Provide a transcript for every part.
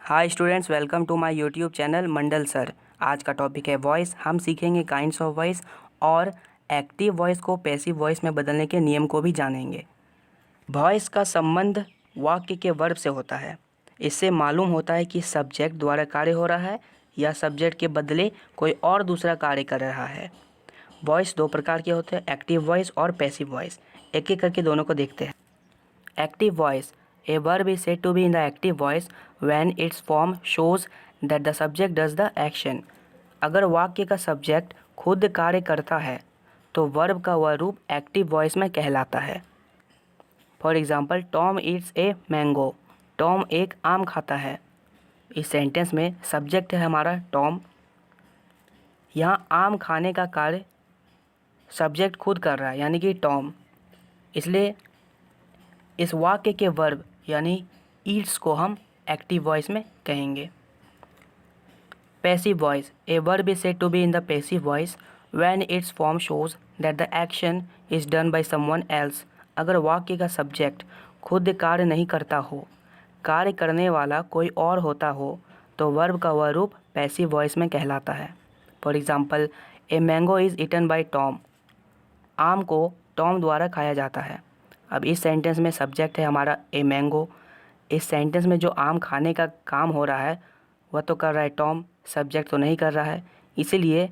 Hi students, welcome to my YouTube channel Mandal sir. आज का topic है वॉइस। हम सीखेंगे काइंड्स ऑफ वॉइस और एक्टिव वॉइस को पैसिव वॉइस में बदलने के नियम को भी जानेंगे। वॉइस का संबंध वाक्य के वर्ब से होता है। इससे मालूम होता है कि सब्जेक्ट द्वारा कार्य हो रहा है या सब्जेक्ट के बदले कोई और दूसरा कार्य कर रहा है। वॉइस दो प्रकार के होते हैं, एक्टिव वॉइस और पैसिव वॉइस। एक एक करके दोनों को देखते हैं। Active voice. A verb is said to be in the active voice when its form shows that the subject does the action. अगर वाक्य का सब्जेक्ट खुद कार्य करता है तो वर्ब का वह रूप एक्टिव वॉइस में कहलाता है। For example, Tom eats a mango. Tom एक आम खाता है। इस सेंटेंस में सब्जेक्ट है हमारा टॉम। यहाँ आम खाने का कार्य सब्जेक्ट खुद कर रहा है, यानी कि टॉम। इसलिए इस वाक्य के वर्ब यानी ईट्स को हम एक्टिव वॉइस में कहेंगे। Passive voice. A verb is said to be in the passive voice when its form shows that the action is done by someone else. अगर वाक्य का सब्जेक्ट खुद कार्य नहीं करता हो, कार्य करने वाला कोई और होता हो, तो वर्ब का वह रूप पैसिव वॉइस में कहलाता है। For example, a mango is eaten by Tom. आम को टॉम द्वारा खाया जाता है। अब इस सेंटेंस में सब्जेक्ट है हमारा ए मैंगो। इस सेंटेंस में जो आम खाने का काम हो रहा है वह तो कर रहा है टॉम, सब्जेक्ट तो नहीं कर रहा है। इसीलिए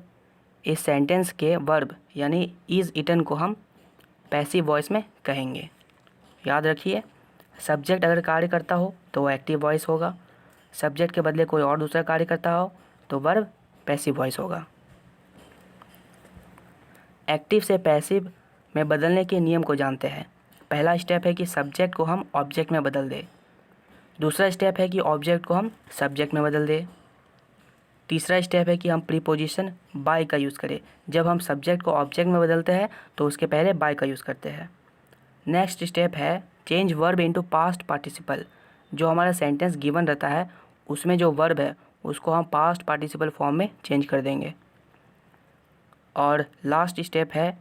इस सेंटेंस के वर्ब यानी इज़ ईटन को हम पैसिव वॉइस में कहेंगे। याद रखिए, सब्जेक्ट अगर कार्य करता हो तो वह एक्टिव वॉइस होगा, सब्जेक्ट के बदले कोई और दूसरा कार्य करता हो तो वर्ब पैसिव वॉइस होगा। एक्टिव से पैसिव में बदलने के नियम को जानते हैं। पहला स्टेप है कि सब्जेक्ट को हम ऑब्जेक्ट में बदल दें। दूसरा स्टेप है कि ऑब्जेक्ट को हम सब्जेक्ट में बदल दें। तीसरा स्टेप है कि हम प्रीपोजिशन बाय का यूज़ करें। जब हम सब्जेक्ट को ऑब्जेक्ट में बदलते हैं तो उसके पहले बाय का यूज़ करते हैं। नेक्स्ट स्टेप है change verb into past participle. जो हमारा सेंटेंस गिवन रहता है उसमें जो वर्ब है उसको हम पास्ट पार्टिसिपल फॉर्म में चेंज कर देंगे। और लास्ट स्टेप है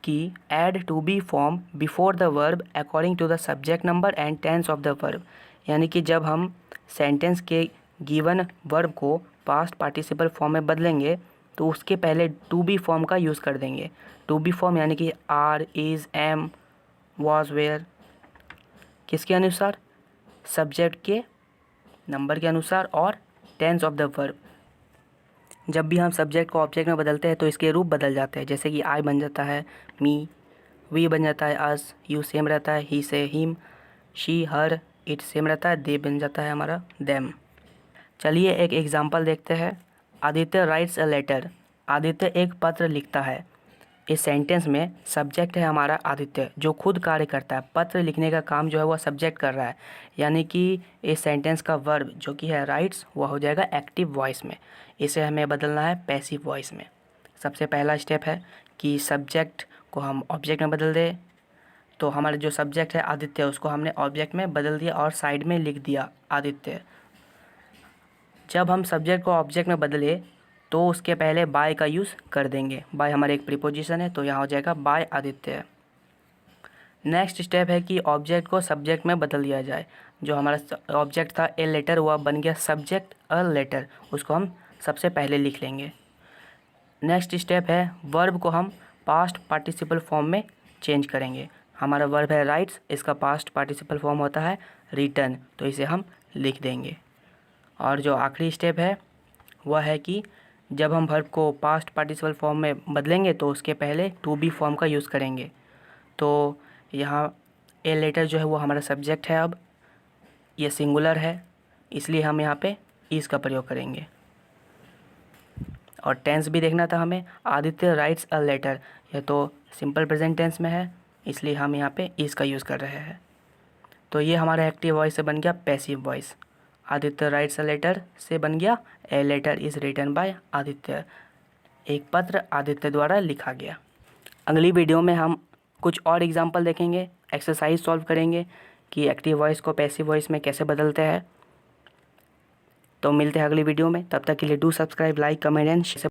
कि add to be form before the verb according to the subject number and tense of the verb. यानी कि जब हम सेंटेंस के गिवन वर्ब को पास्ट पार्टिसिपल फॉर्म में बदलेंगे तो उसके पहले टू बी फॉर्म का यूज़ कर देंगे। टू बी फॉर्म यानी कि are, is, am, was, were, किसके अनुसार? सब्जेक्ट के नंबर के अनुसार और टेंस ऑफ द वर्ब। जब भी हम सब्जेक्ट को ऑब्जेक्ट में बदलते हैं तो इसके रूप बदल जाते हैं। जैसे कि आई बन जाता है मी, वी बन जाता है अस, यू सेम रहता है ही से him, she her, it same रहता है दे बन जाता है हमारा देम। चलिए एक एग्जांपल देखते हैं। Aditya writes a letter. आदित्य एक पत्र लिखता है। इस सेंटेंस में सब्जेक्ट है हमारा आदित्य जो खुद कार्य करता है। पत्र लिखने का काम जो है वह सब्जेक्ट कर रहा है, यानी कि इस सेंटेंस का वर्ब जो कि है राइट्स वह हो जाएगा एक्टिव वॉइस में। इसे हमें बदलना है पैसिव वॉइस में। सबसे पहला स्टेप है कि सब्जेक्ट को हम ऑब्जेक्ट में बदल दें। तो हमारा जो सब्जेक्ट है आदित्य उसको हमने ऑब्जेक्ट में बदल दिया और साइड में लिख दिया आदित्य। जब हम सब्जेक्ट को ऑब्जेक्ट में बदले तो उसके पहले बाय का यूज़ कर देंगे। बाय हमारे एक प्रीपोजिशन है तो यहाँ हो जाएगा बाय आदित्य। नेक्स्ट स्टेप है कि ऑब्जेक्ट को सब्जेक्ट में बदल दिया जाए। जो हमारा ऑब्जेक्ट था ए लेटर वह बन गया सब्जेक्ट अ लेटर, उसको हम सबसे पहले लिख लेंगे। नेक्स्ट स्टेप है वर्ब को हम पास्ट पार्टिसिपल फॉर्म में चेंज करेंगे। हमारा वर्ब है राइट्स, इसका पास्ट पार्टिसिपल फॉर्म होता है रिटन, तो इसे हम लिख देंगे। और जो आखिरी स्टेप है वह है कि जब हम वर्ब को पास्ट पार्टिसिपल फॉर्म में बदलेंगे तो उसके पहले टू बी फॉर्म का यूज़ करेंगे। तो यहाँ ए लेटर जो है वो हमारा सब्जेक्ट है। अब ये सिंगुलर है इसलिए हम यहाँ पे इज़ का प्रयोग करेंगे। और टेंस भी देखना था हमें। आदित्य राइट्स अ लेटर, यह तो सिंपल प्रेजेंट टेंस में है इसलिए हम यहाँ पे इज़ का यूज़ कर रहे हैं। तो ये हमारा एक्टिव वॉइस से बन गया passive voice. Aditya writes a letter से बन गया a letter is written by Aditya. एक पत्र आदित्य द्वारा लिखा गया। अगली वीडियो में हम कुछ और एग्जाम्पल देखेंगे, एक्सरसाइज सॉल्व करेंगे कि एक्टिव वॉइस को पैसिव वॉइस में कैसे बदलते हैं। तो मिलते हैं अगली वीडियो में, तब तक के लिए do subscribe, like, comment and share.